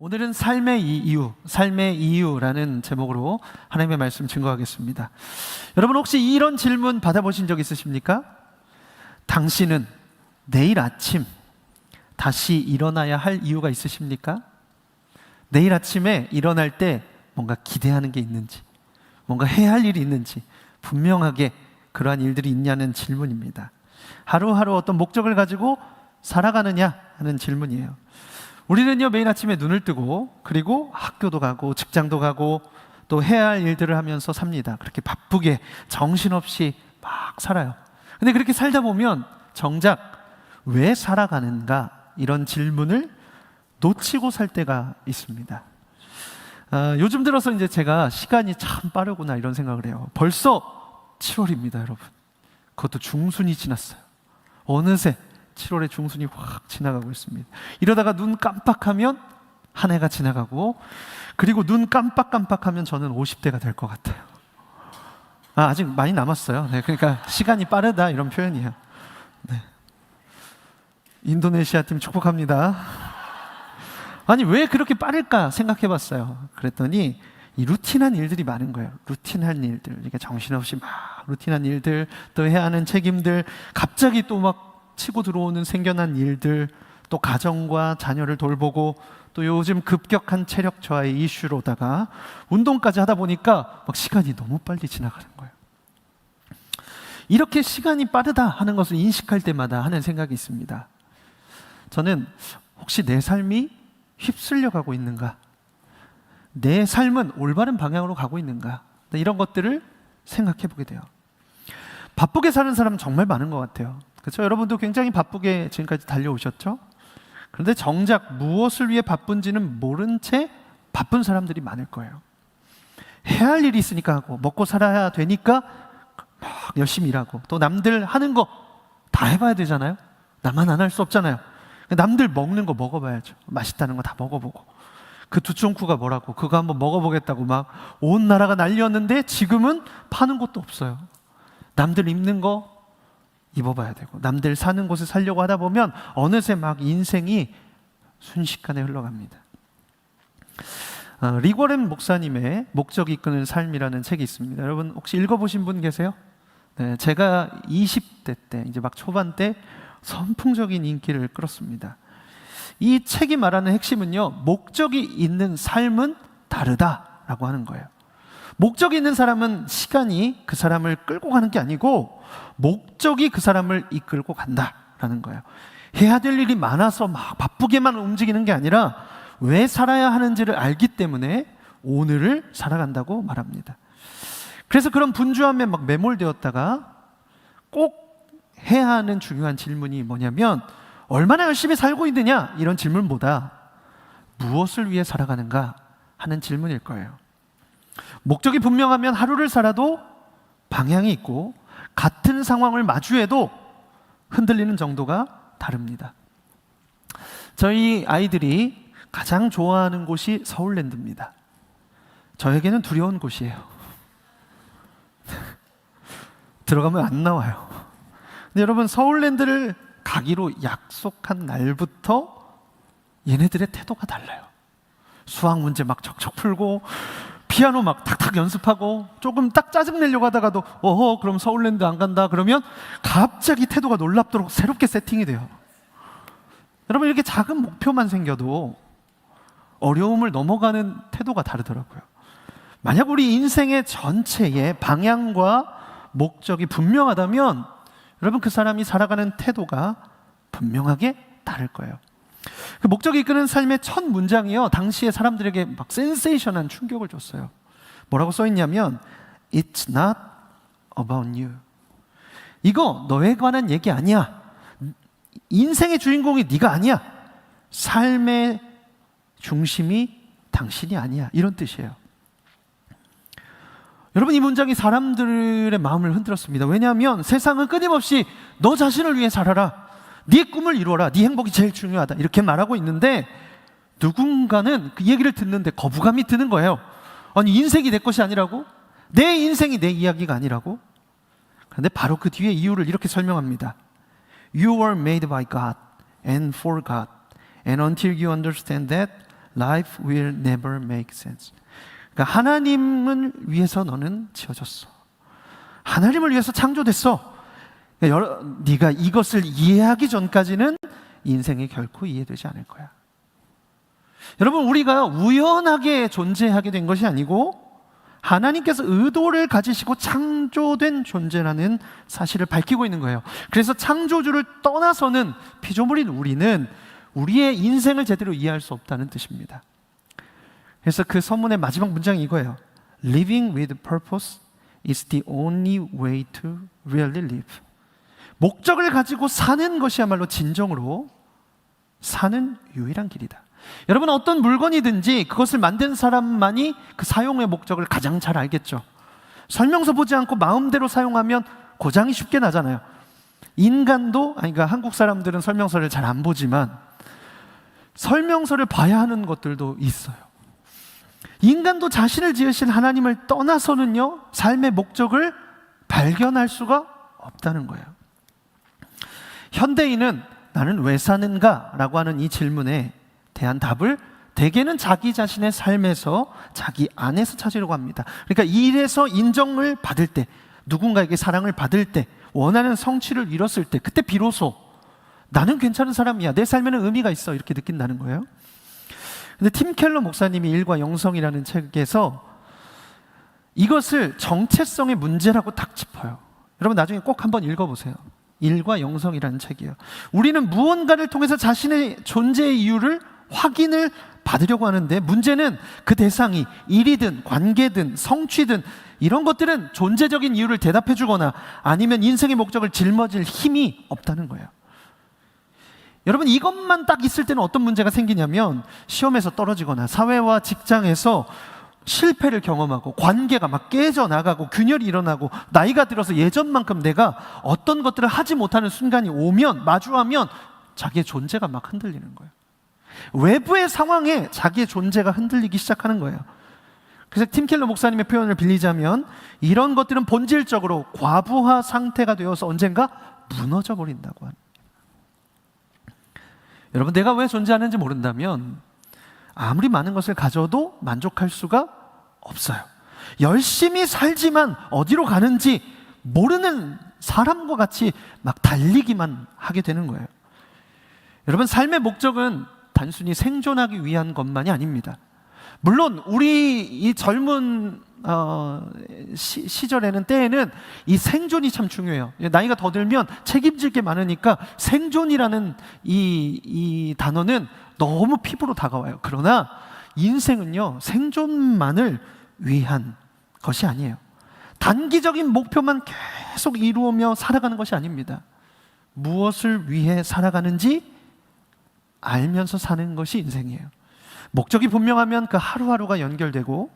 오늘은 삶의 이유라는 제목으로 하나님의 말씀 증거하겠습니다. 여러분 혹시 이런 질문 받아보신 적 있으십니까? 당신은 내일 아침 다시 일어나야 할 이유가 있으십니까? 내일 아침에 일어날 때 뭔가 기대하는 게 있는지, 뭔가 해야 할 일이 있는지 분명하게 그러한 일들이 있냐는 질문입니다. 하루하루 어떤 목적을 가지고 살아가느냐 하는 질문이에요. 우리는요, 매일 아침에 눈을 뜨고 그리고 학교도 가고 직장도 가고 또 해야 할 일들을 하면서 삽니다. 그렇게 바쁘게 정신없이 막 살아요. 근데 그렇게 살다 보면 정작 왜 살아가는가 이런 질문을 놓치고 살 때가 있습니다. 요즘 들어서 이제 제가 시간이 참 빠르구나 이런 생각을 해요. 벌써 7월입니다, 여러분. 그것도 중순이 지났어요. 어느새 7월의 중순이 확 지나가고 있습니다. 이러다가 눈 깜빡하면 한 해가 지나가고, 그리고 눈 깜빡하면 저는 50대가 될 것 같아요. 아직 많이 남았어요. 네, 그러니까 시간이 빠르다 이런 표현이에요. 네. 인도네시아 팀 축복합니다. 아니 왜 그렇게 빠를까 생각해 봤어요. 그랬더니 이 루틴한 일들이 많은 거예요. 루틴한 일들, 그러니까 정신없이 막 루틴한 일들, 또 해야 하는 책임들, 갑자기 또 막 치고 들어오는 생겨난 일들, 또 가정과 자녀를 돌보고, 또 요즘 급격한 체력 저하의 이슈로다가 운동까지 하다 보니까 막 시간이 너무 빨리 지나가는 거예요. 이렇게 시간이 빠르다 하는 것을 인식할 때마다 하는 생각이 있습니다. 저는 혹시 내 삶이 휩쓸려 가고 있는가? 내 삶은 올바른 방향으로 가고 있는가? 이런 것들을 생각해 보게 돼요. 바쁘게 사는 사람 정말 많은 것 같아요. 그렇죠? 여러분도 굉장히 바쁘게 지금까지 달려오셨죠? 그런데 정작 무엇을 위해 바쁜지는 모른 채 바쁜 사람들이 많을 거예요. 해야 할 일이 있으니까 하고, 먹고 살아야 되니까 막 열심히 일하고, 또 남들 하는 거 다 해봐야 되잖아요. 나만 안 할 수 없잖아요. 남들 먹는 거 먹어봐야죠. 맛있다는 거 다 먹어보고, 그 두쫑쿠가 뭐라고 그거 한번 먹어보겠다고 막 온 나라가 난리였는데 지금은 파는 곳도 없어요. 남들 입는 거 입어봐야 되고, 남들 사는 곳에 살려고 하다 보면 어느새 막 인생이 순식간에 흘러갑니다. 리고렌 목사님의 목적이 이끄는 삶이라는 책이 있습니다. 여러분 혹시 읽어보신 분 계세요? 네, 제가 20대 때, 이제 막 초반 때 선풍적인 인기를 끌었습니다. 이 책이 말하는 핵심은요, 목적이 있는 삶은 다르다라고 하는 거예요. 목적이 있는 사람은 시간이 그 사람을 끌고 가는 게 아니고 목적이 그 사람을 이끌고 간다라는 거예요. 해야 될 일이 많아서 막 바쁘게만 움직이는 게 아니라 왜 살아야 하는지를 알기 때문에 오늘을 살아간다고 말합니다. 그래서 그런 분주함에 막 매몰되었다가 꼭 해야 하는 중요한 질문이 뭐냐면, 얼마나 열심히 살고 있느냐 이런 질문보다 무엇을 위해 살아가는가 하는 질문일 거예요. 목적이 분명하면 하루를 살아도 방향이 있고, 같은 상황을 마주해도 흔들리는 정도가 다릅니다. 저희 아이들이 가장 좋아하는 곳이 서울랜드입니다. 저에게는 두려운 곳이에요. 들어가면 안 나와요. 근데 여러분, 서울랜드를 가기로 약속한 날부터 얘네들의 태도가 달라요. 수학 문제 막 척척 풀고, 피아노 막 탁탁 연습하고, 조금 딱 짜증내려고 하다가도 그럼 서울랜드 안 간다 그러면 갑자기 태도가 놀랍도록 새롭게 세팅이 돼요. 여러분, 이렇게 작은 목표만 생겨도 어려움을 넘어가는 태도가 다르더라고요. 만약 우리 인생의 전체의 방향과 목적이 분명하다면 여러분, 그 사람이 살아가는 태도가 분명하게 다를 거예요. 그 목적이 이끄는 삶의 첫 문장이요, 당시의 사람들에게 막 센세이션한 충격을 줬어요. 뭐라고 써있냐면 It's not about you. 이거 너에 관한 얘기 아니야. 인생의 주인공이 네가 아니야. 삶의 중심이 당신이 아니야. 이런 뜻이에요. 여러분, 이 문장이 사람들의 마음을 흔들었습니다. 왜냐하면 세상은 끊임없이 너 자신을 위해 살아라, 네 꿈을 이루어라, 네 행복이 제일 중요하다 이렇게 말하고 있는데, 누군가는 그 얘기를 듣는데 거부감이 드는 거예요. 아니, 인생이 내 것이 아니라고? 내 인생이 내 이야기가 아니라고? 그런데 바로 그 뒤에 이유를 이렇게 설명합니다. You were made by God and for God, and until you understand that, life will never make sense. 그러니까 하나님을 위해서 너는 지어졌어. 하나님을 위해서 창조됐어. 그러니까 네가 이것을 이해하기 전까지는 인생이 결코 이해되지 않을 거야. 여러분, 우리가 우연하게 존재하게 된 것이 아니고 하나님께서 의도를 가지시고 창조된 존재라는 사실을 밝히고 있는 거예요. 그래서 창조주를 떠나서는 피조물인 우리는 우리의 인생을 제대로 이해할 수 없다는 뜻입니다. 그래서 그 서문의 마지막 문장이 이거예요. Living with purpose is the only way to really live. 목적을 가지고 사는 것이야말로 진정으로 사는 유일한 길이다. 여러분, 어떤 물건이든지 그것을 만든 사람만이 그 사용의 목적을 가장 잘 알겠죠. 설명서 보지 않고 마음대로 사용하면 고장이 쉽게 나잖아요. 인간도, 그러니까 한국 사람들은 설명서를 잘 안 보지만 설명서를 봐야 하는 것들도 있어요. 인간도 자신을 지으신 하나님을 떠나서는요, 삶의 목적을 발견할 수가 없다는 거예요. 현대인은 나는 왜 사는가? 라고 하는 이 질문에 대한 답을 대개는 자기 자신의 삶에서, 자기 안에서 찾으려고 합니다. 그러니까 일에서 인정을 받을 때, 누군가에게 사랑을 받을 때, 원하는 성취를 이뤘을 때, 그때 비로소 나는 괜찮은 사람이야, 내 삶에는 의미가 있어, 이렇게 느낀다는 거예요. 근데 팀 켈러 목사님이 일과 영성이라는 책에서 이것을 정체성의 문제라고 딱 짚어요. 여러분, 나중에 꼭 한번 읽어보세요. 일과 영성이라는 책이에요. 우리는 무언가를 통해서 자신의 존재의 이유를 확인을 받으려고 하는데, 문제는 그 대상이 일이든 관계든 성취든 이런 것들은 존재적인 이유를 대답해 주거나 아니면 인생의 목적을 짊어질 힘이 없다는 거예요. 여러분, 이것만 딱 있을 때는 어떤 문제가 생기냐면, 시험에서 떨어지거나 사회와 직장에서 실패를 경험하고 관계가 막 깨져나가고 균열이 일어나고 나이가 들어서 예전만큼 내가 어떤 것들을 하지 못하는 순간이 오면, 마주하면 자기의 존재가 막 흔들리는 거예요. 외부의 상황에 자기의 존재가 흔들리기 시작하는 거예요. 그래서 팀 켈러 목사님의 표현을 빌리자면 이런 것들은 본질적으로 과부하 상태가 되어서 언젠가 무너져 버린다고 합니다. 여러분, 내가 왜 존재하는지 모른다면 아무리 많은 것을 가져도 만족할 수가 없어요. 열심히 살지만 어디로 가는지 모르는 사람과 같이 막 달리기만 하게 되는 거예요. 여러분, 삶의 목적은 단순히 생존하기 위한 것만이 아닙니다. 물론 우리 이 젊은 시절에는, 때에는 이 생존이 참 중요해요. 나이가 더 들면 책임질 게 많으니까 생존이라는 이 단어는 너무 피부로 다가와요. 그러나 인생은요, 생존만을 위한 것이 아니에요. 단기적인 목표만 계속 이루며 살아가는 것이 아닙니다. 무엇을 위해 살아가는지 알면서 사는 것이 인생이에요. 목적이 분명하면 그 하루하루가 연결되고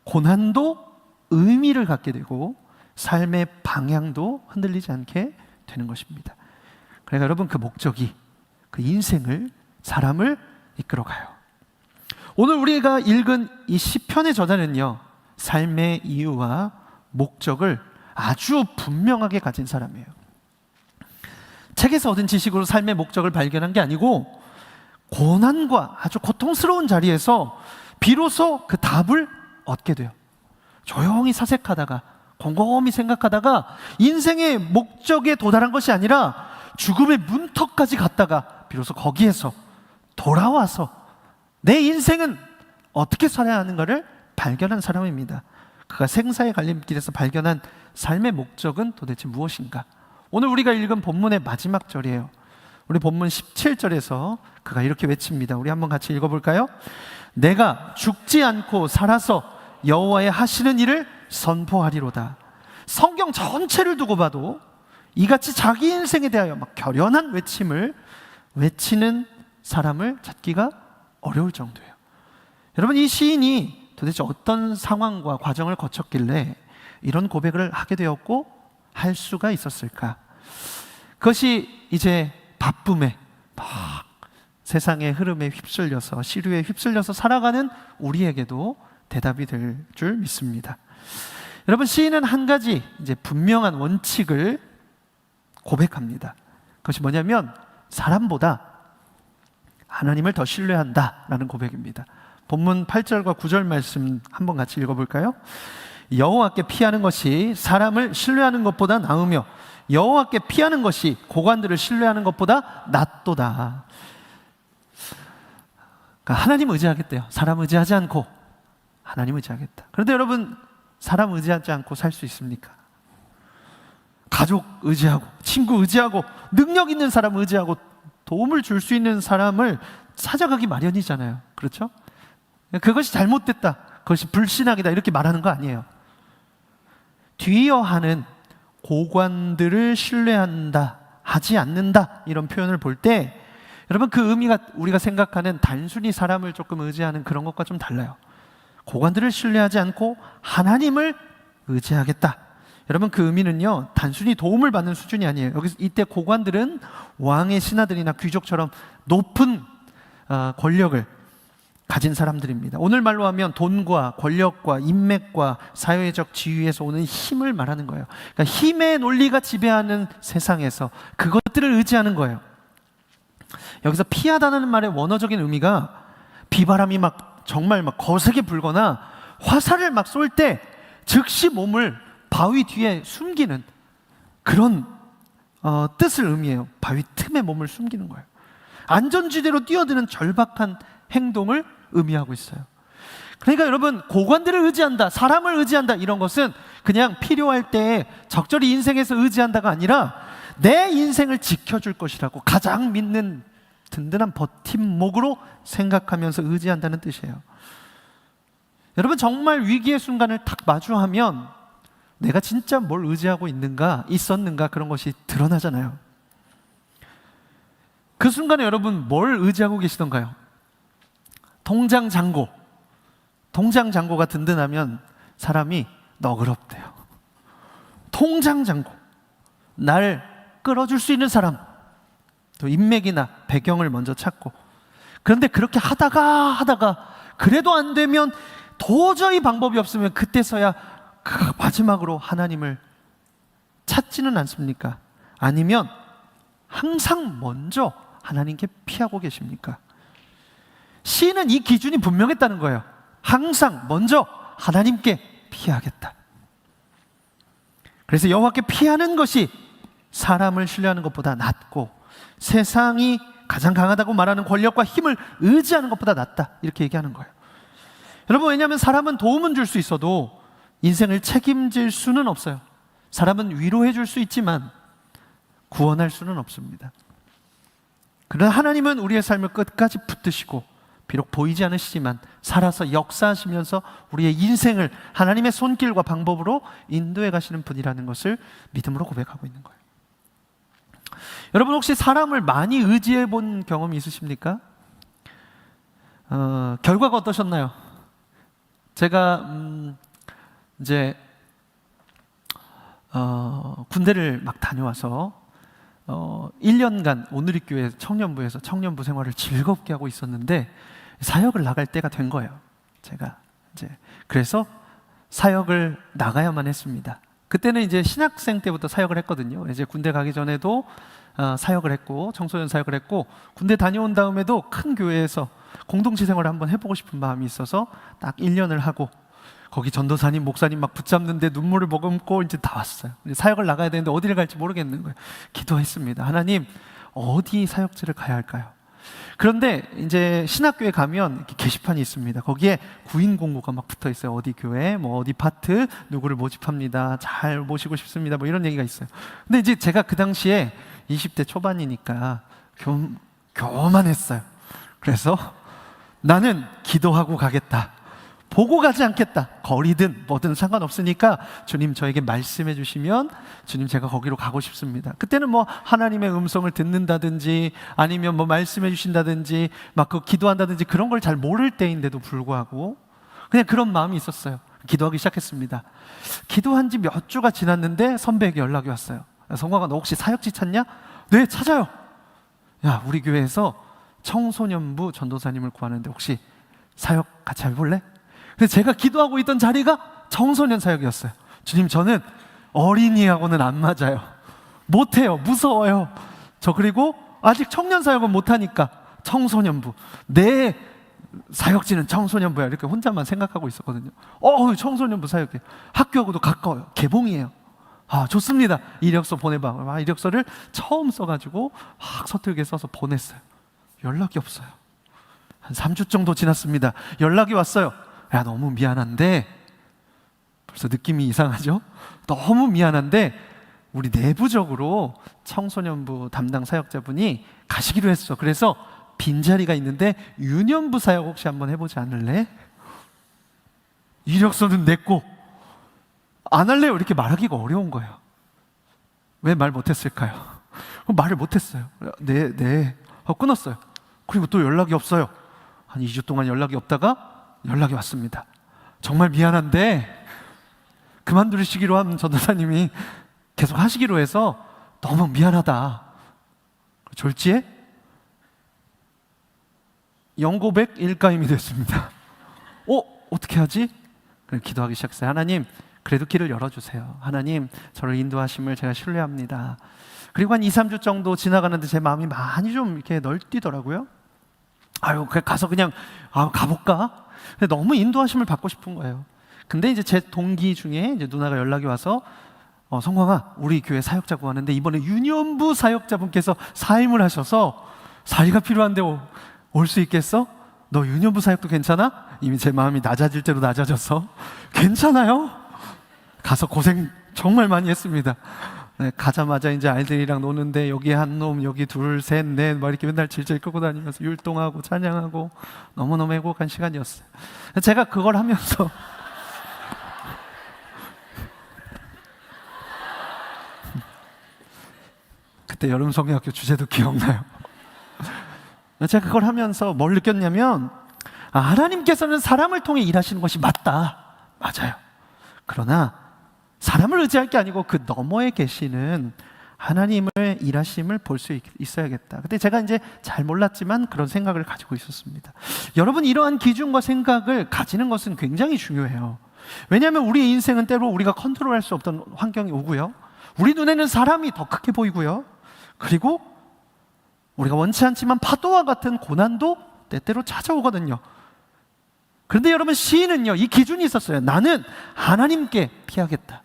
고난도 의미를 갖게 되고 삶의 방향도 흔들리지 않게 되는 것입니다. 그러니까 여러분, 그 목적이 그 인생을, 사람을 이끌어가요. 오늘 우리가 읽은 이 시편의 저자는요, 삶의 이유와 목적을 아주 분명하게 가진 사람이에요. 책에서 얻은 지식으로 삶의 목적을 발견한 게 아니고 고난과 아주 고통스러운 자리에서 비로소 그 답을 얻게 돼요. 조용히 사색하다가, 곰곰이 생각하다가 인생의 목적에 도달한 것이 아니라 죽음의 문턱까지 갔다가 비로소 거기에서 돌아와서 내 인생은 어떻게 살아야 하는가를 발견한 사람입니다. 그가 생사의 갈림길에서 발견한 삶의 목적은 도대체 무엇인가? 오늘 우리가 읽은 본문의 마지막 절이에요. 우리 본문 17절에서 그가 이렇게 외칩니다. 우리 한번 같이 읽어볼까요? 내가 죽지 않고 살아서 여호와의 하시는 일을 선포하리로다. 성경 전체를 두고 봐도 이같이 자기 인생에 대하여 막 결연한 외침을 외치는 사람을 찾기가 어려울 정도예요. 여러분, 이 시인이 도대체 어떤 상황과 과정을 거쳤길래 이런 고백을 하게 되었고 할 수가 있었을까? 그것이 이제 바쁨에 막 세상의 흐름에 휩쓸려서, 시류에 휩쓸려서 살아가는 우리에게도 대답이 될 줄 믿습니다. 여러분, 시인은 한 가지 이제 분명한 원칙을 고백합니다. 그것이 뭐냐면 사람보다 하나님을 더 신뢰한다라는 고백입니다. 본문 8절과 9절 말씀 한번 같이 읽어볼까요? 여호와께 피하는 것이 사람을 신뢰하는 것보다 나으며 여호와께 피하는 것이 고관들을 신뢰하는 것보다 낫도다. 그러니까 하나님 의지하겠대요. 사람 의지하지 않고 하나님 의지하겠다. 그런데 여러분, 사람 의지하지 않고 살 수 있습니까? 가족 의지하고 친구 의지하고 능력 있는 사람 의지하고 도움을 줄 수 있는 사람을 찾아가기 마련이잖아요. 그렇죠? 그것이 잘못됐다, 그것이 불신앙이다 이렇게 말하는 거 아니에요. 뒤이어하는 고관들을 신뢰한다, 하지 않는다 이런 표현을 볼 때 여러분, 그 의미가 우리가 생각하는 단순히 사람을 조금 의지하는 그런 것과 좀 달라요. 고관들을 신뢰하지 않고 하나님을 의지하겠다. 여러분, 그 의미는요, 단순히 도움을 받는 수준이 아니에요. 여기서 이때 고관들은 왕의 신하들이나 귀족처럼 높은 권력을 가진 사람들입니다. 오늘 말로 하면 돈과 권력과 인맥과 사회적 지위에서 오는 힘을 말하는 거예요. 그러니까 힘의 논리가 지배하는 세상에서 그것들을 의지하는 거예요. 여기서 피하다는 말의 원어적인 의미가 비바람이 막 정말 막 거세게 불거나 화살을 막 쏠 때 즉시 몸을 바위 뒤에 숨기는 그런 뜻을 의미해요. 바위 틈에 몸을 숨기는 거예요. 안전지대로 뛰어드는 절박한 행동을 의미하고 있어요. 그러니까 여러분, 고관들을 의지한다, 사람을 의지한다 이런 것은 그냥 필요할 때 적절히 인생에서 의지한다가 아니라 내 인생을 지켜줄 것이라고 가장 믿는 든든한 버팀목으로 생각하면서 의지한다는 뜻이에요. 여러분, 정말 위기의 순간을 딱 마주하면 내가 진짜 뭘 의지하고 있었는가 그런 것이 드러나잖아요. 그 순간에 여러분 뭘 의지하고 계시던가요? 통장 잔고가 든든하면 사람이 너그럽대요. 통장 잔고, 날 끌어줄 수 있는 사람, 또 인맥이나 배경을 먼저 찾고, 그런데 그렇게 하다가 그래도 안 되면 도저히 방법이 없으면 그때서야 마지막으로 하나님을 찾지는 않습니까? 아니면 항상 먼저 하나님께 피하고 계십니까? 시인은 이 기준이 분명했다는 거예요. 항상 먼저 하나님께 피하겠다. 그래서 여호와께 피하는 것이 사람을 신뢰하는 것보다 낫고 세상이 가장 강하다고 말하는 권력과 힘을 의지하는 것보다 낫다, 이렇게 얘기하는 거예요. 여러분, 왜냐하면 사람은 도움은 줄 수 있어도 인생을 책임질 수는 없어요. 사람은 위로해 줄 수 있지만 구원할 수는 없습니다. 그러나 하나님은 우리의 삶을 끝까지 붙드시고 비록 보이지 않으시지만 살아서 역사하시면서 우리의 인생을 하나님의 손길과 방법으로 인도해 가시는 분이라는 것을 믿음으로 고백하고 있는 거예요. 여러분, 혹시 사람을 많이 의지해 본 경험이 있으십니까? 결과가 어떠셨나요? 제가 이제 군대를 막 다녀와서 1년간 오늘리 교회 청년부에서 청년부 생활을 즐겁게 하고 있었는데 사역을 나갈 때가 된 거예요. 제가 이제 그래서 사역을 나가야만 했습니다. 그때는 이제 신학생 때부터 사역을 했거든요. 이제 군대 가기 전에도 사역을 했고 청소년 사역을 했고, 군대 다녀온 다음에도 큰 교회에서 공동체 생활을 한번 해보고 싶은 마음이 있어서 딱 1년을 하고 거기 전도사님, 목사님 막 붙잡는데 눈물을 머금고 이제 다 왔어요. 사역을 나가야 되는데 어디를 갈지 모르겠는 거예요. 기도했습니다. 하나님, 어디 사역지를 가야 할까요? 그런데 이제 신학교에 가면 이렇게 게시판이 있습니다. 거기에 구인 공고가 막 붙어 있어요. 어디 교회, 뭐 어디 파트, 누구를 모집합니다. 잘 모시고 싶습니다. 뭐 이런 얘기가 있어요. 근데 이제 제가 그 당시에 20대 초반이니까 교만했어요. 그래서 나는 기도하고 가겠다, 보고 가지 않겠다, 거리든 뭐든 상관없으니까 주님 저에게 말씀해 주시면 주님 제가 거기로 가고 싶습니다. 그때는 뭐 하나님의 음성을 듣는다든지 아니면 뭐 말씀해 주신다든지 막 그 기도한다든지 그런 걸 잘 모를 때인데도 불구하고 그냥 그런 마음이 있었어요. 기도하기 시작했습니다. 기도한 지 몇 주가 지났는데 선배에게 연락이 왔어요. 성광아, 너 혹시 사역지 찾냐? 네, 찾아요. 야, 우리 교회에서 청소년부 전도사님을 구하는데 혹시 사역 같이 해볼래? 근데 제가 기도하고 있던 자리가 청소년 사역이었어요. 주님, 저는 어린이하고는 안 맞아요. 못해요. 무서워요. 저 그리고 아직 청년 사역은 못하니까 청소년부, 내 사역지는 청소년부야, 이렇게 혼자만 생각하고 있었거든요. 청소년부 사역회, 학교하고도 가까워요. 개봉이에요. 좋습니다. 이력서 보내봐. 이력서를 처음 써가지고 막 서툴게 써서 보냈어요. 연락이 없어요. 한 3주 정도 지났습니다. 연락이 왔어요. 야, 너무 미안한데, 벌써 느낌이 이상하죠? 너무 미안한데 우리 내부적으로 청소년부 담당 사역자분이 가시기로 했어. 그래서 빈자리가 있는데 유년부 사역 혹시 한번 해보지 않을래? 이력서는 냈고 안 할래요, 이렇게 말하기가 어려운 거예요. 왜 말 못했을까요? 말을 못했어요. 네 하고 끊었어요. 그리고 또 연락이 없어요. 한 2주 동안 연락이 없다가 연락이 왔습니다. 정말 미안한데 그만두시기로 한 전도사님이 계속 하시기로 해서 너무 미안하다. 졸지에 영고백 일가임이 됐습니다. 어떻게 하지? 기도하기 시작했어요. 하나님, 그래도 길을 열어주세요. 하나님, 저를 인도하심을 제가 신뢰합니다. 그리고 한 2, 3주 정도 지나가는데 제 마음이 많이 좀 이렇게 널뛰더라고요. 가서 그냥 가볼까? 근데 너무 인도하심을 받고 싶은 거예요. 근데 이제 제 동기 중에 이제 누나가 연락이 와서 성광아, 우리 교회 사역자 구하는데 이번에 유년부 사역자분께서 사임을 하셔서 사이가 필요한데 올 수 있겠어? 너 유년부 사역도 괜찮아? 이미 제 마음이 낮아질 대로 낮아져서 괜찮아요? 가서 고생 정말 많이 했습니다. 네, 가자마자 이제 아이들이랑 노는데 여기 한 놈, 여기 둘, 셋, 넷 막 이렇게 맨날 질질 끌고 다니면서 율동하고 찬양하고 너무너무 행복한 시간이었어요. 제가 그걸 하면서 그때 여름 성경학교 주제도 기억나요. 제가 그걸 하면서 뭘 느꼈냐면 하나님께서는 사람을 통해 일하시는 것이 맞다. 맞아요. 그러나 사람을 의지할 게 아니고 그 너머에 계시는 하나님의 일하심을 볼 수 있어야겠다. 근데 제가 이제 잘 몰랐지만 그런 생각을 가지고 있었습니다. 여러분, 이러한 기준과 생각을 가지는 것은 굉장히 중요해요. 왜냐하면 우리의 인생은 때로 우리가 컨트롤할 수 없던 환경이 오고요, 우리 눈에는 사람이 더 크게 보이고요, 그리고 우리가 원치 않지만 파도와 같은 고난도 때때로 찾아오거든요. 그런데 여러분, 시인은요, 이 기준이 있었어요. 나는 하나님께 피하겠다.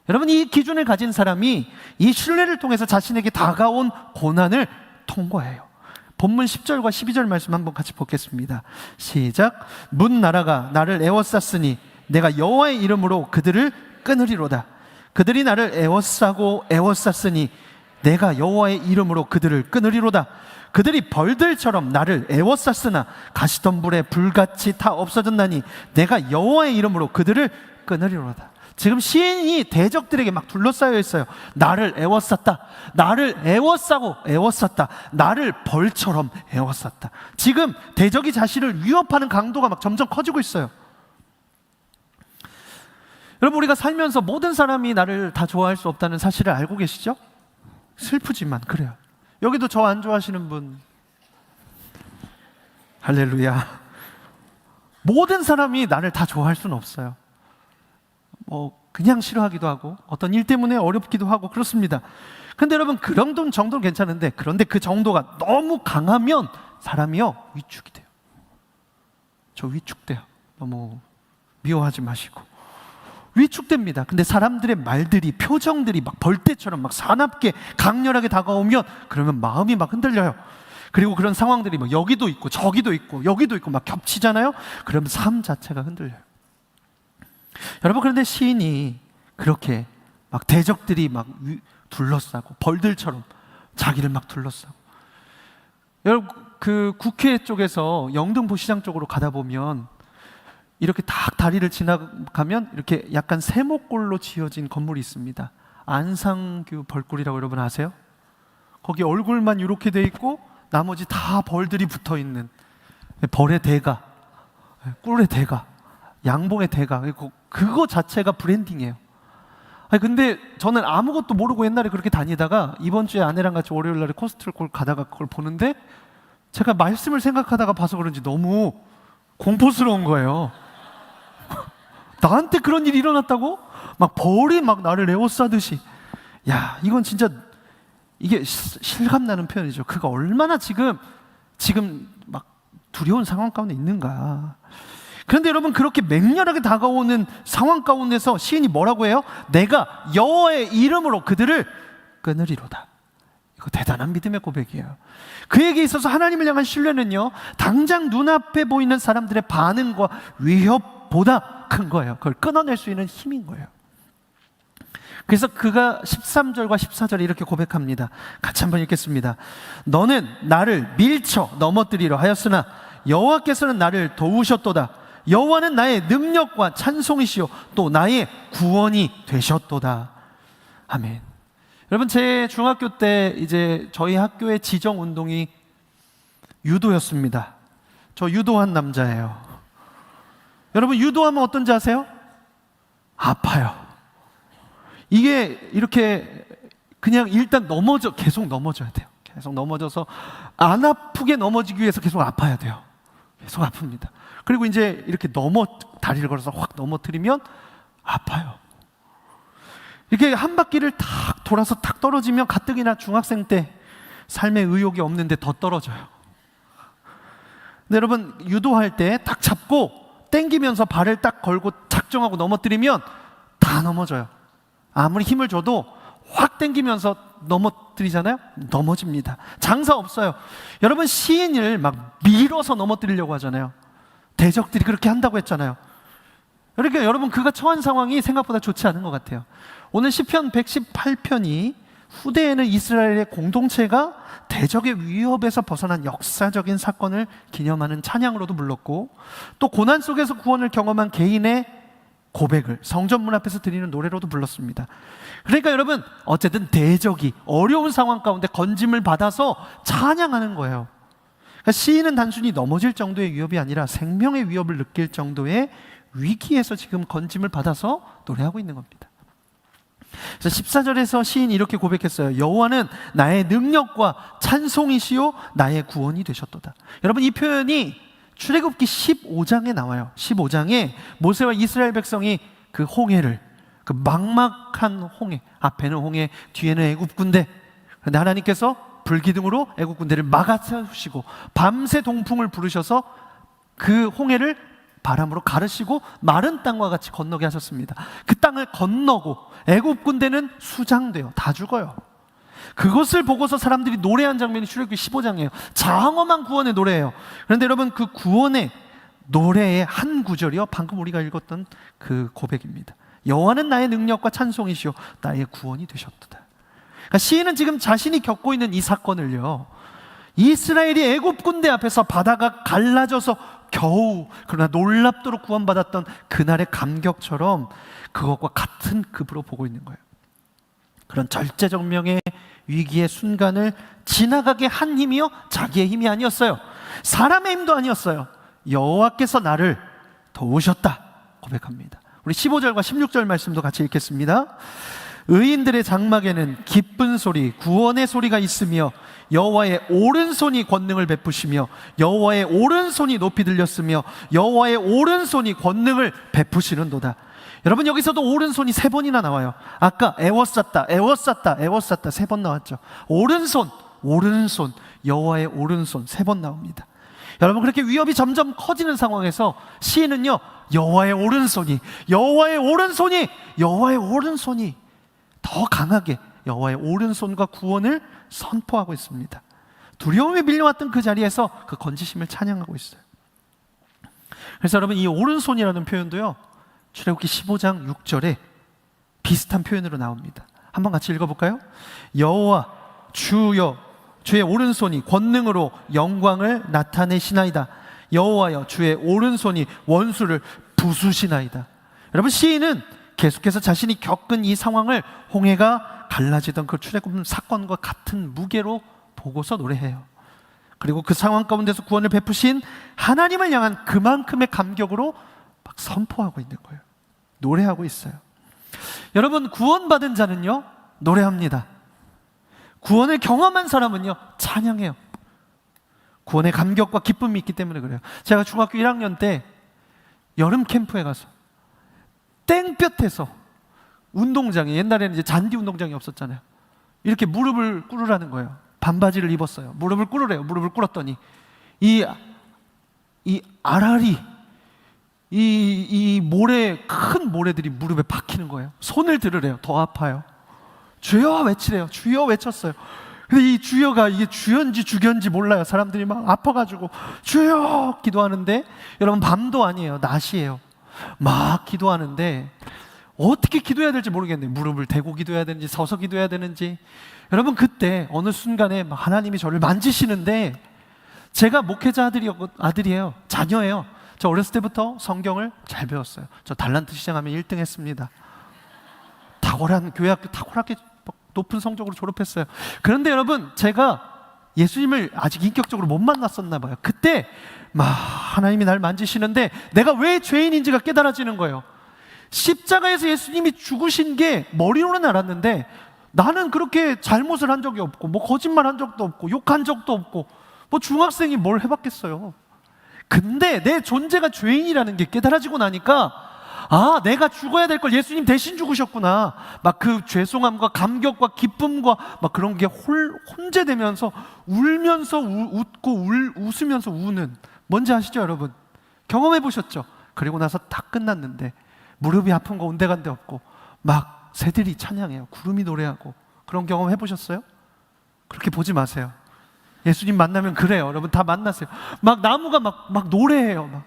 여러분, 이 기준을 가진 사람이 이 신뢰를 통해서 자신에게 다가온 고난을 통과해요. 본문 10절과 12절 말씀 한번 같이 보겠습니다. 시작. 문 나라가 나를 애워쌌으니 내가 여호와의 이름으로 그들을 끊으리로다. 그들이 나를 애워쌌으니 내가 여호와의 이름으로 그들을 끊으리로다. 그들이 벌들처럼 나를 애워쌌으나 가시덤불에 불같이 다 없어졌나니 내가 여호와의 이름으로 그들을 끊으리로다. 지금 시인이 대적들에게 막 둘러싸여 있어요. 나를 애워쌌다, 나를 애워쌌다, 나를 벌처럼 애워쌌다. 지금 대적이 자신을 위협하는 강도가 막 점점 커지고 있어요. 여러분, 우리가 살면서 모든 사람이 나를 다 좋아할 수 없다는 사실을 알고 계시죠? 슬프지만 그래요. 여기도 저 안 좋아하시는 분, 할렐루야. 모든 사람이 나를 다 좋아할 수는 없어요. 그냥 싫어하기도 하고 어떤 일 때문에 어렵기도 하고 그렇습니다. 그런데 여러분, 그런 정도는 괜찮은데, 그런데 그 정도가 너무 강하면 사람이요, 위축이 돼요. 저 위축돼요. 너무 미워하지 마시고. 위축됩니다. 근데 사람들의 말들이, 표정들이 막 벌떼처럼 막 사납게 강렬하게 다가오면 그러면 마음이 막 흔들려요. 그리고 그런 상황들이 막 여기도 있고 저기도 있고 여기도 있고 막 겹치잖아요. 그러면 삶 자체가 흔들려요. 여러분, 그런데 시인이 그렇게 막 대적들이 막 둘러싸고 벌들처럼 자기를 막 둘러싸고, 여러분, 그 국회 쪽에서 영등포 시장 쪽으로 가다 보면 이렇게 딱 다리를 지나가면 이렇게 약간 세모꼴로 지어진 건물이 있습니다. 안상규 벌꿀이라고 여러분 아세요? 거기 얼굴만 이렇게 돼 있고 나머지 다 벌들이 붙어 있는 벌의 대가, 꿀의 대가, 양봉의 대가, 그거 자체가 브랜딩이에요. 근데 저는 아무것도 모르고 옛날에 그렇게 다니다가 이번 주에 아내랑 같이 월요일 날에 코스트코를 가다가 그걸 보는데 제가 말씀을 생각하다가 봐서 그런지 너무 공포스러운 거예요. 나한테 그런 일이 일어났다고? 막 벌이 막 나를 에워싸듯이. 야, 이건 진짜 이게 실감나는 표현이죠. 그가 얼마나 지금 지금 막 두려운 상황 가운데 있는가? 그런데 여러분, 그렇게 맹렬하게 다가오는 상황 가운데서 시인이 뭐라고 해요? 내가 여호와의 이름으로 그들을 끊으리로다. 이거 대단한 믿음의 고백이에요. 그에게 있어서 하나님을 향한 신뢰는요, 당장 눈앞에 보이는 사람들의 반응과 위협보다 큰 거예요. 그걸 끊어낼 수 있는 힘인 거예요. 그래서 그가 13절과 14절에 이렇게 고백합니다. 같이 한번 읽겠습니다. 너는 나를 밀쳐 넘어뜨리려 하였으나 여호와께서는 나를 도우셨도다. 여호와는 나의 능력과 찬송이시요 또 나의 구원이 되셨도다. 아멘. 여러분, 제 중학교 때 이제 저희 학교의 지정 운동이 유도였습니다. 저 유도한 남자예요. 여러분, 유도하면 어떤지 아세요? 아파요. 이게 이렇게 그냥 일단 계속 넘어져야 돼요. 계속 넘어져서 안 아프게 넘어지기 위해서 계속 아파야 돼요. 계속 아픕니다. 그리고 이제 이렇게 다리를 걸어서 확 넘어뜨리면 아파요. 이렇게 한 바퀴를 탁 돌아서 탁 떨어지면 가뜩이나 중학생 때 삶의 의욕이 없는데 더 떨어져요. 근데 여러분, 유도할 때 딱 잡고 당기면서 발을 딱 걸고 작정하고 넘어뜨리면 다 넘어져요. 아무리 힘을 줘도 확 당기면서 넘어뜨리잖아요? 넘어집니다. 장사 없어요. 여러분, 시인을 막 밀어서 넘어뜨리려고 하잖아요. 대적들이 그렇게 한다고 했잖아요. 그러니까 여러분, 그가 처한 상황이 생각보다 좋지 않은 것 같아요. 오늘 시편 118편이 후대에는 이스라엘의 공동체가 대적의 위협에서 벗어난 역사적인 사건을 기념하는 찬양으로도 불렀고, 또 고난 속에서 구원을 경험한 개인의 고백을 성전문 앞에서 드리는 노래로도 불렀습니다. 그러니까 여러분, 어쨌든 대적이 어려운 상황 가운데 건짐을 받아서 찬양하는 거예요. 그러니까 시인은 단순히 넘어질 정도의 위협이 아니라 생명의 위협을 느낄 정도의 위기에서 지금 건짐을 받아서 노래하고 있는 겁니다. 그래서 14절에서 시인이 이렇게 고백했어요. 여호와는 나의 능력과 찬송이시요 나의 구원이 되셨도다. 여러분, 이 표현이 출애굽기 15장에 나와요. 15장에 모세와 이스라엘 백성이 그 홍해를, 그 막막한 홍해, 앞에는 홍해, 뒤에는 애굽 군대, 그런데 하나님께서 불기둥으로 애굽 군대를 막아세우시고 밤새 동풍을 부르셔서 그 홍해를 바람으로 가르시고 마른 땅과 같이 건너게 하셨습니다. 그 땅을 건너고 애굽 군대는 수장돼요. 다 죽어요. 그것을 보고서 사람들이 노래한 장면이 출애굽기 15장이에요. 장엄한 구원의 노래예요. 그런데 여러분, 그 구원의 노래의 한 구절이요, 방금 우리가 읽었던 그 고백입니다. 여호와는 나의 능력과 찬송이시요 나의 구원이 되셨도다. 그러니까 시인은 지금 자신이 겪고 있는 이 사건을요, 이스라엘이 애굽 군대 앞에서 바다가 갈라져서 겨우 그러나 놀랍도록 구원받았던 그날의 감격처럼 그것과 같은 급으로 보고 있는 거예요. 그런 절제정명의 위기의 순간을 지나가게 한 힘이요, 자기의 힘이 아니었어요. 사람의 힘도 아니었어요. 여호와께서 나를 도우셨다 고백합니다. 우리 15절과 16절 말씀도 같이 읽겠습니다. 의인들의 장막에는 기쁜 소리, 구원의 소리가 있으며 여호와의 오른손이 권능을 베푸시며 여호와의 오른손이 높이 들렸으며 여호와의 오른손이 권능을 베푸시는도다. 여러분, 여기서도 오른손이 3번이나 나와요. 아까 애워쌌다, 애워쌌다, 애워쌌다 3번 나왔죠. 오른손, 오른손, 여호와의 오른손 3번 나옵니다. 여러분, 그렇게 위협이 점점 커지는 상황에서 시인은요, 여호와의 오른손이, 여호와의 오른손이, 여호와의 오른손이 더 강하게 여호와의 오른손과 구원을 선포하고 있습니다. 두려움에 밀려왔던 그 자리에서 그 건지심을 찬양하고 있어요. 그래서 여러분, 이 오른손이라는 표현도요, 출애굽기 15장 6절에 비슷한 표현으로 나옵니다. 한번 같이 읽어볼까요? 여호와 주여 주의 오른손이 권능으로 영광을 나타내시나이다. 여호와여 주의 오른손이 원수를 부수시나이다. 여러분, 시인은 계속해서 자신이 겪은 이 상황을 홍해가 갈라지던 그 출애굽 사건과 같은 무게로 보고서 노래해요. 그리고 그 상황 가운데서 구원을 베푸신 하나님을 향한 그만큼의 감격으로 막 선포하고 있는 거예요. 노래하고 있어요. 여러분, 구원받은 자는요, 노래합니다. 구원을 경험한 사람은요, 찬양해요. 구원의 감격과 기쁨이 있기 때문에 그래요. 제가 중학교 1학년 때 여름 캠프에 가서 땡볕에서 운동장에, 옛날에는 이제 잔디 운동장이 없었잖아요. 이렇게 무릎을 꿇으라는 거예요. 반바지를 입었어요. 무릎을 꿇으래요. 무릎을 꿇었더니 이 아라리, 이 모래, 큰 모래들이 무릎에 박히는 거예요. 손을 들으래요. 더 아파요. 주여 외치래요. 주여 외쳤어요. 근데 이 주여가 이게 주연지 주견지 몰라요. 사람들이 막 아파가지고 주여 기도하는데, 여러분 밤도 아니에요. 낮이에요. 막 기도하는데 어떻게 기도해야 될지 모르겠네요. 무릎을 대고 기도해야 되는지 서서 기도해야 되는지. 여러분 그때 어느 순간에 하나님이 저를 만지시는데, 제가 목회자 아들이에요. 자녀예요. 저 어렸을 때부터 성경을 잘 배웠어요. 저 달란트 시장하면 1등 했습니다. 탁월한 교회학교 탁월하게 높은 성적으로 졸업했어요. 그런데 여러분, 제가 예수님을 아직 인격적으로 못 만났었나 봐요. 그때 막 하나님이 날 만지시는데 내가 왜 죄인인지가 깨달아지는 거예요. 십자가에서 예수님이 죽으신 게 머리로는 알았는데, 나는 그렇게 잘못을 한 적이 없고 뭐 거짓말 한 적도 없고 욕한 적도 없고 뭐 중학생이 뭘 해봤겠어요. 근데 내 존재가 죄인이라는 게 깨달아지고 나니까, 아, 내가 죽어야 될 걸 예수님 대신 죽으셨구나. 막 그 죄송함과 감격과 기쁨과 막 그런 게 혼재되면서 울면서 웃고 웃으면서 우는, 뭔지 아시죠 여러분? 경험해 보셨죠? 그리고 나서 다 끝났는데 무릎이 아픈 거 온데간데 없고 막 새들이 찬양해요. 구름이 노래하고. 그런 경험 해보셨어요? 그렇게 보지 마세요. 예수님 만나면 그래요. 여러분 다 만나세요. 막 나무가 막 노래해요. 막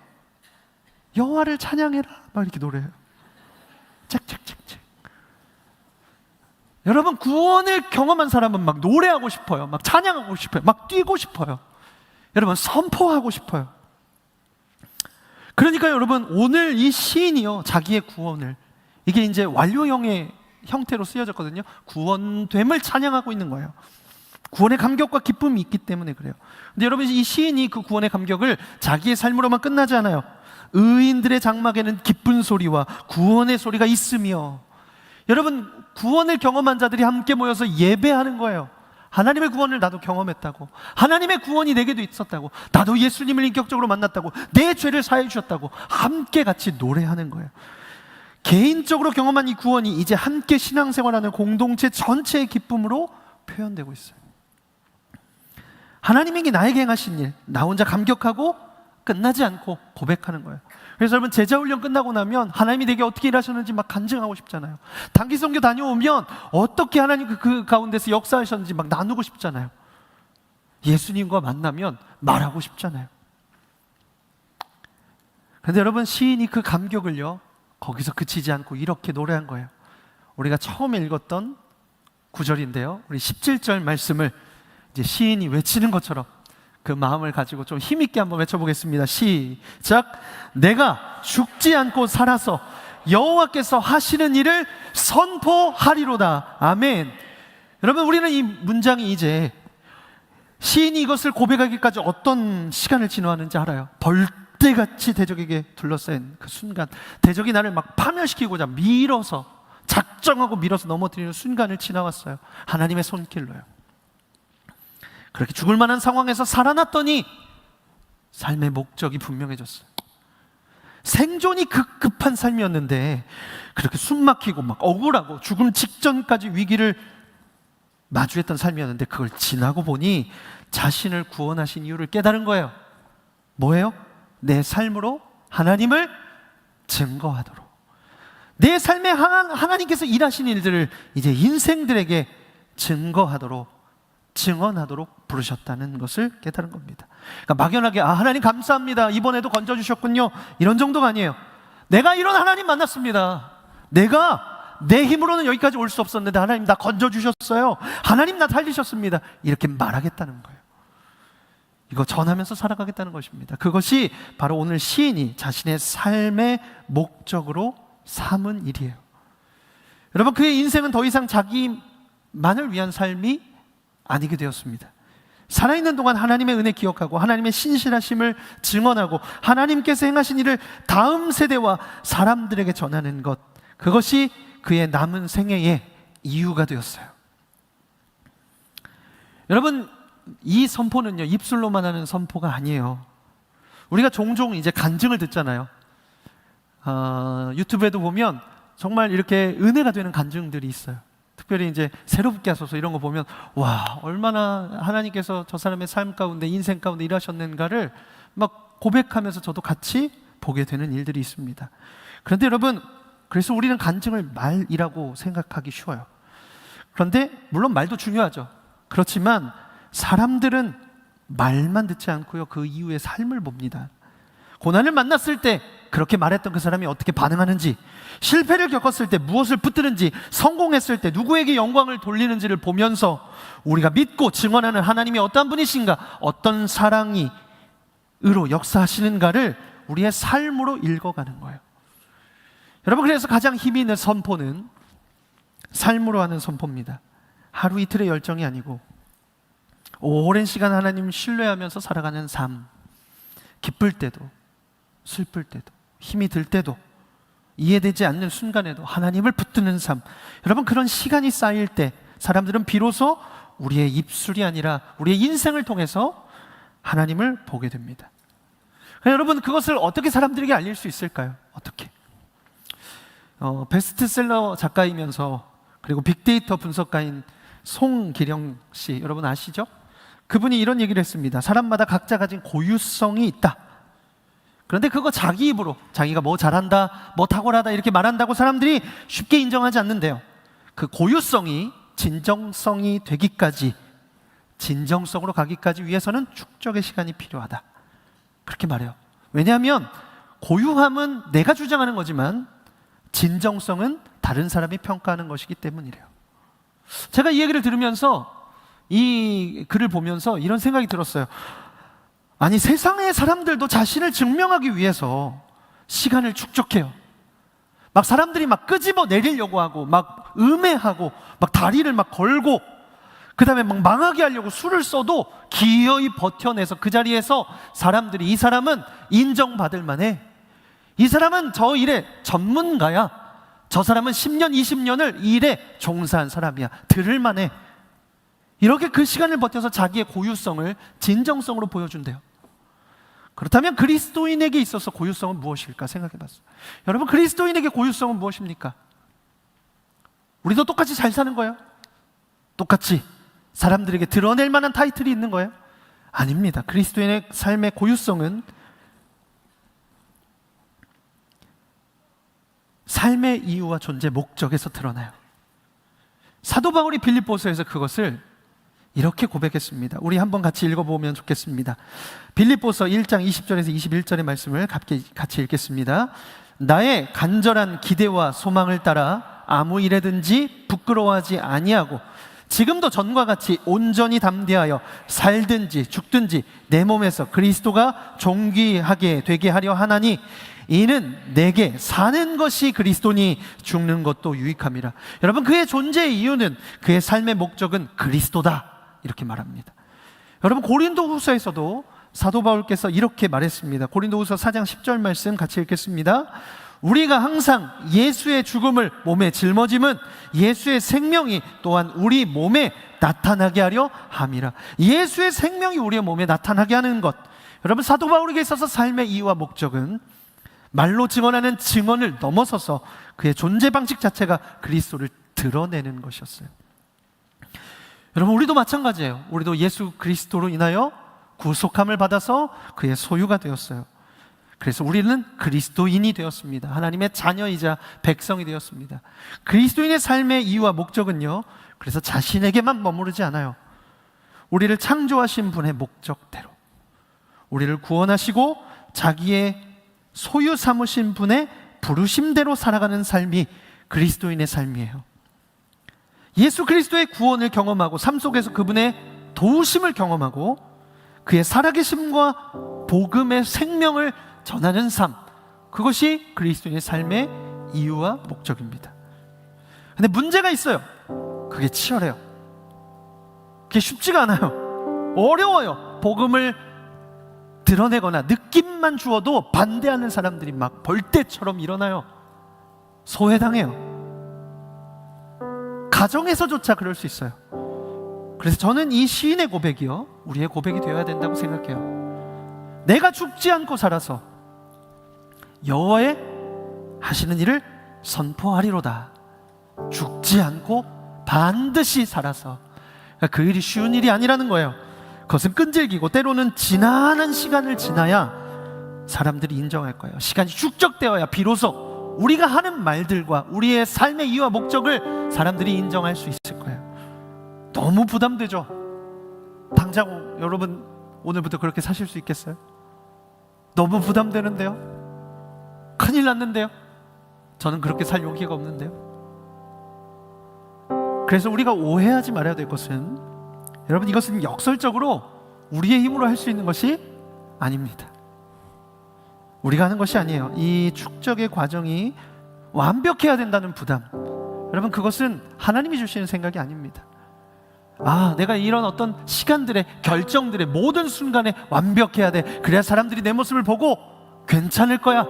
여호와를 찬양해라 막 이렇게 노래해요. 짝짝짝짝. 여러분 구원을 경험한 사람은 막 노래하고 싶어요. 막 찬양하고 싶어요. 막 뛰고 싶어요. 여러분 선포하고 싶어요. 그러니까 여러분 오늘 이 시인이요, 자기의 구원을, 이게 이제 완료형의 형태로 쓰여졌거든요. 구원됨을 찬양하고 있는 거예요. 구원의 감격과 기쁨이 있기 때문에 그래요. 근데 여러분 이 시인이 그 구원의 감격을 자기의 삶으로만 끝나지 않아요. 의인들의 장막에는 기쁜 소리와 구원의 소리가 있으며, 여러분 구원을 경험한 자들이 함께 모여서 예배하는 거예요. 하나님의 구원을 나도 경험했다고, 하나님의 구원이 내게도 있었다고, 나도 예수님을 인격적으로 만났다고, 내 죄를 사해 주셨다고 함께 같이 노래하는 거예요. 개인적으로 경험한 이 구원이 이제 함께 신앙생활하는 공동체 전체의 기쁨으로 표현되고 있어요. 하나님이 나에게 행하신 일, 나 혼자 감격하고 끝나지 않고 고백하는 거예요. 그래서 여러분 제자훈련 끝나고 나면 하나님이 내게 어떻게 일하셨는지 막 간증하고 싶잖아요. 단기 선교 다녀오면 어떻게 하나님 그 가운데서 역사하셨는지 막 나누고 싶잖아요. 예수님과 만나면 말하고 싶잖아요. 그런데 여러분 시인이 그 감격을요 거기서 그치지 않고 이렇게 노래한 거예요. 우리가 처음에 읽었던 구절인데요, 우리 17절 말씀을 이제 시인이 외치는 것처럼 그 마음을 가지고 좀 힘있게 한번 외쳐보겠습니다. 시작. 내가 죽지 않고 살아서 여호와께서 하시는 일을 선포하리로다. 아멘. 여러분 우리는 이 문장이 이제 시인이 이것을 고백하기까지 어떤 시간을 지나왔는지 알아요. 벌떼같이 대적에게 둘러싸인 그 순간, 대적이 나를 막 파멸시키고자 밀어서, 작정하고 밀어서 넘어뜨리는 순간을 지나왔어요. 하나님의 손길로요. 그렇게 죽을 만한 상황에서 살아났더니 삶의 목적이 분명해졌어요. 생존이 급급한 삶이었는데 그렇게 숨막히고 막 억울하고 죽음 직전까지 위기를 마주했던 삶이었는데, 그걸 지나고 보니 자신을 구원하신 이유를 깨달은 거예요. 뭐예요? 내 삶으로 하나님을 증거하도록, 내 삶에 하나님께서 일하신 일들을 이제 인생들에게 증거하도록, 증언하도록 부르셨다는 것을 깨달은 겁니다. 그러니까 막연하게 하나님 감사합니다, 이번에도 건져주셨군요, 이런 정도가 아니에요. 내가 이런 하나님 만났습니다. 내가 내 힘으로는 여기까지 올 수 없었는데 하나님 나 건져주셨어요. 하나님 나 살리셨습니다. 이렇게 말하겠다는 거예요. 이거 전하면서 살아가겠다는 것입니다. 그것이 바로 오늘 시인이 자신의 삶의 목적으로 삼은 일이에요. 여러분 그의 인생은 더 이상 자기만을 위한 삶이 아니게 되었습니다. 살아있는 동안 하나님의 은혜 기억하고 하나님의 신실하심을 증언하고 하나님께서 행하신 일을 다음 세대와 사람들에게 전하는 것, 그것이 그의 남은 생애의 이유가 되었어요. 여러분 이 선포는요 입술로만 하는 선포가 아니에요. 우리가 종종 이제 간증을 듣잖아요. 유튜브에도 보면 정말 이렇게 은혜가 되는 간증들이 있어요. 특별히 이제 새롭게 하소서 이런 거 보면 와, 얼마나 하나님께서 저 사람의 삶 가운데, 인생 가운데 일하셨는가를 막 고백하면서 저도 같이 보게 되는 일들이 있습니다. 그런데 여러분, 그래서 우리는 간증을 말이라고 생각하기 쉬워요. 그런데 물론 말도 중요하죠. 그렇지만 사람들은 말만 듣지 않고요, 그 이후의 삶을 봅니다. 고난을 만났을 때 그렇게 말했던 그 사람이 어떻게 반응하는지, 실패를 겪었을 때 무엇을 붙드는지, 성공했을 때 누구에게 영광을 돌리는지를 보면서 우리가 믿고 증언하는 하나님이 어떤 분이신가, 어떤 사랑으로 역사하시는가를 우리의 삶으로 읽어가는 거예요. 여러분, 그래서 가장 힘이 있는 선포는 삶으로 하는 선포입니다. 하루 이틀의 열정이 아니고 오랜 시간 하나님 신뢰하면서 살아가는 삶. 기쁠 때도 슬플 때도 힘이 들 때도 이해되지 않는 순간에도 하나님을 붙드는 삶. 여러분, 그런 시간이 쌓일 때 사람들은 비로소 우리의 입술이 아니라 우리의 인생을 통해서 하나님을 보게 됩니다. 여러분, 그것을 어떻게 사람들에게 알릴 수 있을까요? 어떻게? 베스트셀러 작가이면서 그리고 빅데이터 분석가인 송기령 씨, 여러분 아시죠? 그분이 이런 얘기를 했습니다. 사람마다 각자 가진 고유성이 있다. 그런데 그거 자기 입으로 자기가 뭐 잘한다, 뭐 탁월하다 이렇게 말한다고 사람들이 쉽게 인정하지 않는데요. 그 고유성이 진정성이 되기까지, 진정성으로 가기까지 위해서는 축적의 시간이 필요하다. 그렇게 말해요. 왜냐하면 고유함은 내가 주장하는 거지만 진정성은 다른 사람이 평가하는 것이기 때문이래요. 제가 이 얘기를 들으면서, 이 글을 보면서 이런 생각이 들었어요. 아니, 세상의 사람들도 자신을 증명하기 위해서 시간을 축적해요. 막 사람들이 막 끄집어 내리려고 하고, 막 음해하고, 막 다리를 막 걸고, 그 다음에 막 망하게 하려고 수를 써도 기어이 버텨내서 그 자리에서 사람들이, 이 사람은 인정받을 만해, 이 사람은 저 일에 전문가야, 저 사람은 10년, 20년을 이 일에 종사한 사람이야, 들을 만해, 이렇게 그 시간을 버텨서 자기의 고유성을 진정성으로 보여준대요. 그렇다면 그리스도인에게 있어서 고유성은 무엇일까 생각해봤어요. 여러분, 그리스도인에게 고유성은 무엇입니까? 우리도 똑같이 잘 사는 거예요? 똑같이 사람들에게 드러낼 만한 타이틀이 있는 거예요? 아닙니다. 그리스도인의 삶의 고유성은 삶의 이유와 존재 목적에서 드러나요. 사도 바울이 빌립보서에서 그것을 이렇게 고백했습니다. 우리 한번 같이 읽어보면 좋겠습니다. 빌립보서 1장 20절에서 21절의 말씀을 같이 읽겠습니다. 나의 간절한 기대와 소망을 따라 아무 일에든지 부끄러워하지 아니하고 지금도 전과 같이 온전히 담대하여 살든지 죽든지 내 몸에서 그리스도가 존귀하게 되게 하려 하나니 이는 내게 사는 것이 그리스도니 죽는 것도 유익함이라. 여러분, 그의 존재의 이유는, 그의 삶의 목적은 그리스도다, 이렇게 말합니다. 여러분, 고린도후서에서도 사도 바울께서 이렇게 말했습니다. 고린도후서 4장 10절 말씀 같이 읽겠습니다. 우리가 항상 예수의 죽음을 몸에 짊어짐은 예수의 생명이 또한 우리 몸에 나타나게 하려 함이라. 예수의 생명이 우리의 몸에 나타나게 하는 것. 여러분, 사도 바울에게 있어서 삶의 이유와 목적은 말로 증언하는 증언을 넘어서서 그의 존재 방식 자체가 그리스도를 드러내는 것이었어요. 여러분, 우리도 마찬가지예요. 우리도 예수 그리스도로 인하여 구속함을 받아서 그의 소유가 되었어요. 그래서 우리는 그리스도인이 되었습니다. 하나님의 자녀이자 백성이 되었습니다. 그리스도인의 삶의 이유와 목적은요, 그래서 자신에게만 머무르지 않아요. 우리를 창조하신 분의 목적대로, 우리를 구원하시고 자기의 소유 삼으신 분의 부르심대로 살아가는 삶이 그리스도인의 삶이에요. 예수 그리스도의 구원을 경험하고 삶 속에서 그분의 도우심을 경험하고 그의 살아계심과 복음의 생명을 전하는 삶, 그것이 그리스도인의 삶의 이유와 목적입니다. 근데 문제가 있어요. 그게 치열해요. 그게 쉽지가 않아요. 어려워요. 복음을 드러내거나 느낌만 주어도 반대하는 사람들이 막 벌떼처럼 일어나요. 소외당해요. 가정에서조차 그럴 수 있어요. 그래서 저는 이 시인의 고백이요, 우리의 고백이 되어야 된다고 생각해요. 내가 죽지 않고 살아서 여호와의 하시는 일을 선포하리로다. 죽지 않고 반드시 살아서, 그 일이 쉬운 일이 아니라는 거예요. 그것은 끈질기고 때로는 지난한 시간을 지나야 사람들이 인정할 거예요. 시간이 축적되어야 비로소 우리가 하는 말들과 우리의 삶의 이유와 목적을 사람들이 인정할 수 있을 거예요. 너무 부담되죠? 당장 여러분 오늘부터 그렇게 사실 수 있겠어요? 너무 부담되는데요? 큰일 났는데요? 저는 그렇게 살 용기가 없는데요. 그래서 우리가 오해하지 말아야 될 것은, 여러분, 이것은 역설적으로 우리의 힘으로 할 수 있는 것이 아닙니다. 우리가 하는 것이 아니에요. 이 축적의 과정이 완벽해야 된다는 부담, 여러분, 그것은 하나님이 주시는 생각이 아닙니다. 내가 이런 어떤 시간들의, 결정들의 모든 순간에 완벽해야 돼. 그래야 사람들이 내 모습을 보고 괜찮을 거야,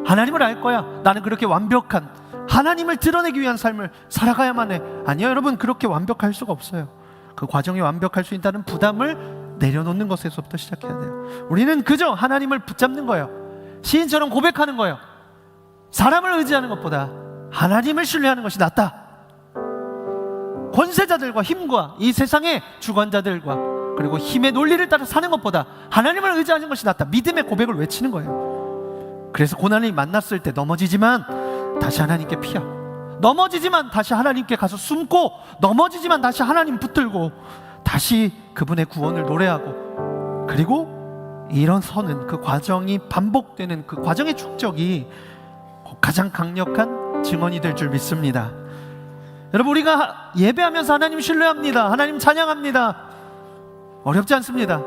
하나님을 알 거야, 나는 그렇게 완벽한 하나님을 드러내기 위한 삶을 살아가야만 해. 아니요, 여러분, 그렇게 완벽할 수가 없어요. 그 과정이 완벽할 수 있다는 부담을 내려놓는 것에서부터 시작해야 돼요. 우리는 그저 하나님을 붙잡는 거예요. 시인처럼 고백하는 거예요. 사람을 의지하는 것보다 하나님을 신뢰하는 것이 낫다. 권세자들과 힘과 이 세상의 주관자들과 그리고 힘의 논리를 따라 사는 것보다 하나님을 의지하는 것이 낫다. 믿음의 고백을 외치는 거예요. 그래서 고난이 만났을 때 넘어지지만 다시 하나님께 피하고, 넘어지지만 다시 하나님께 가서 숨고, 넘어지지만 다시 하나님 붙들고, 다시 그분의 구원을 노래하고, 그리고 일어서는 그 과정이 반복되는 그 과정의 축적이 가장 강력한 증언이 될 줄 믿습니다. 여러분, 우리가 예배하면서 하나님 신뢰합니다, 하나님 찬양합니다, 어렵지 않습니다.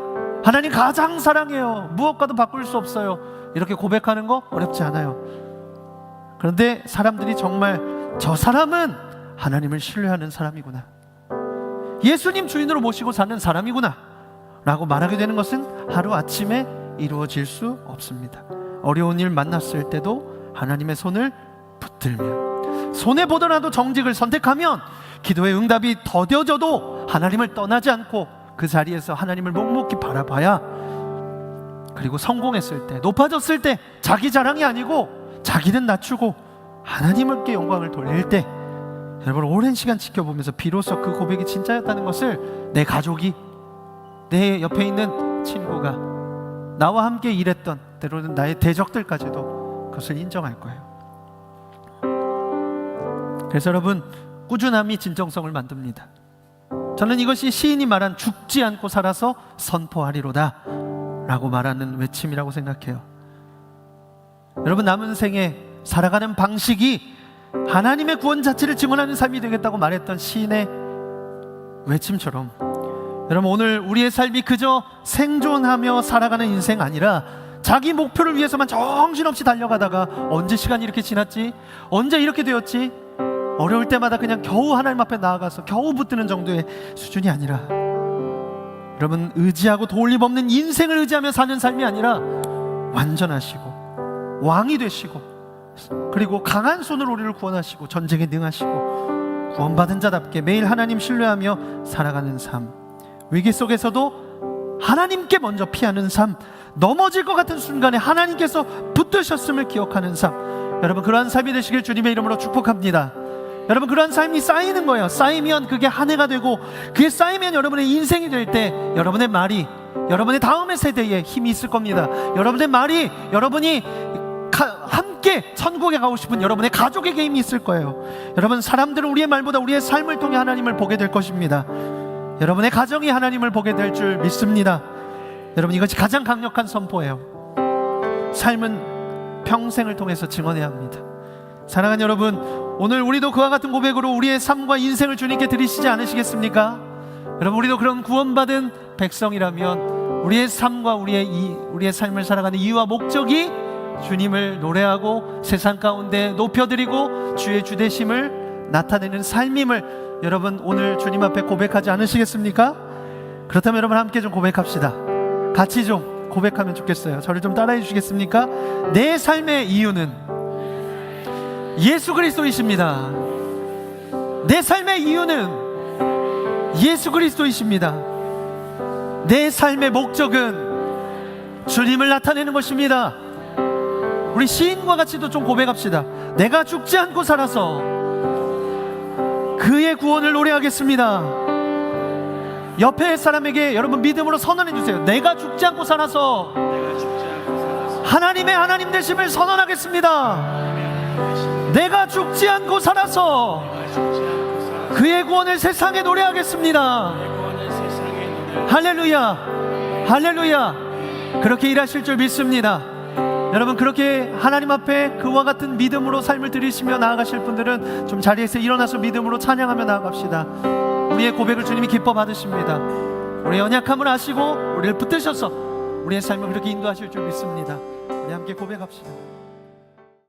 하나님 가장 사랑해요, 무엇과도 바꿀 수 없어요, 이렇게 고백하는 거 어렵지 않아요. 그런데 사람들이 정말 저 사람은 하나님을 신뢰하는 사람이구나, 예수님 주인으로 모시고 사는 사람이구나 라고 말하게 되는 것은 하루아침에 이루어질 수 없습니다. 어려운 일 만났을 때도 하나님의 손을 붙들면, 손해보더라도 정직을 선택하면, 기도의 응답이 더뎌져도 하나님을 떠나지 않고 그 자리에서 하나님을 묵묵히 바라봐야, 그리고 성공했을 때, 높아졌을 때 자기 자랑이 아니고 자기는 낮추고 하나님께 영광을 돌릴 때, 여러분, 오랜 시간 지켜보면서 비로소 그 고백이 진짜였다는 것을 내 가족이, 내 옆에 있는 친구가, 나와 함께 일했던, 때로는 나의 대적들까지도 그것을 인정할 거예요. 그래서 여러분, 꾸준함이 진정성을 만듭니다. 저는 이것이 시인이 말한 죽지 않고 살아서 선포하리로다 라고 말하는 외침이라고 생각해요. 여러분, 남은 생에 살아가는 방식이 하나님의 구원 자체를 증언하는 삶이 되겠다고 말했던 시인의 외침처럼, 여러분, 오늘 우리의 삶이 그저 생존하며 살아가는 인생 아니라 자기 목표를 위해서만 정신없이 달려가다가 언제 시간이 이렇게 지났지, 언제 이렇게 되었지, 어려울 때마다 그냥 겨우 하나님 앞에 나아가서 겨우 붙드는 정도의 수준이 아니라, 여러분, 의지하고 도울림 없는 인생을 의지하며 사는 삶이 아니라 완전하시고 왕이 되시고, 그리고 강한 손으로 우리를 구원하시고 전쟁에 능하시고 구원받은 자답게 매일 하나님 신뢰하며 살아가는 삶, 위기 속에서도 하나님께 먼저 피하는 삶, 넘어질 것 같은 순간에 하나님께서 붙드셨음을 기억하는 삶, 여러분, 그러한 삶이 되시길 주님의 이름으로 축복합니다. 여러분, 그러한 삶이 쌓이는 거예요. 쌓이면 그게 한 해가 되고, 그게 쌓이면 여러분의 인생이 될 때 여러분의 말이 여러분의 다음의 세대에 힘이 있을 겁니다. 여러분의 말이 여러분이 함께 천국에 가고 싶은 여러분의 가족에게 힘이 있을 거예요. 여러분, 사람들은 우리의 말보다 우리의 삶을 통해 하나님을 보게 될 것입니다. 여러분의 가정이 하나님을 보게 될 줄 믿습니다. 여러분, 이것이 가장 강력한 선포예요. 삶은 평생을 통해서 증언해야 합니다. 사랑하는 여러분, 오늘 우리도 그와 같은 고백으로 우리의 삶과 인생을 주님께 드리시지 않으시겠습니까? 여러분, 우리도 그런 구원받은 백성이라면 우리의 삶과 우리의 삶을 살아가는 이유와 목적이 주님을 노래하고 세상 가운데 높여드리고 주의 주되심을 나타내는 삶임을 여러분, 오늘 주님 앞에 고백하지 않으시겠습니까? 그렇다면 여러분, 함께 좀 고백합시다. 같이 좀 고백하면 좋겠어요. 저를 좀 따라해 주시겠습니까? 내 삶의 이유는 예수 그리스도이십니다. 내 삶의 이유는 예수 그리스도이십니다. 내 삶의 목적은 주님을 나타내는 것입니다. 우리 시인과 같이도 좀 고백합시다. 내가 죽지 않고 살아서 그 그의 구원을 노래하겠습니다. 옆에 사람에게 여러분 믿음으로 선언해 주세요. 내가 죽지 않고 살아서 하나님의 하나님 되심을 선언하겠습니다. 내가 죽지 않고 살아서 그의 구원을 세상에 노래하겠습니다. 할렐루야, 할렐루야. 그렇게 일하실 줄 믿습니다. 여러분, 그렇게 하나님 앞에 그와 같은 믿음으로 삶을 들이시며 나아가실 분들은 좀 자리에서 일어나서 믿음으로 찬양하며 나아갑시다. 우리의 고백을 주님이 기뻐 받으십니다. 우리의 연약함을 아시고 우리를 붙드셔서 우리의 삶을 그렇게 인도하실 줄 믿습니다. 우리 함께 고백합시다.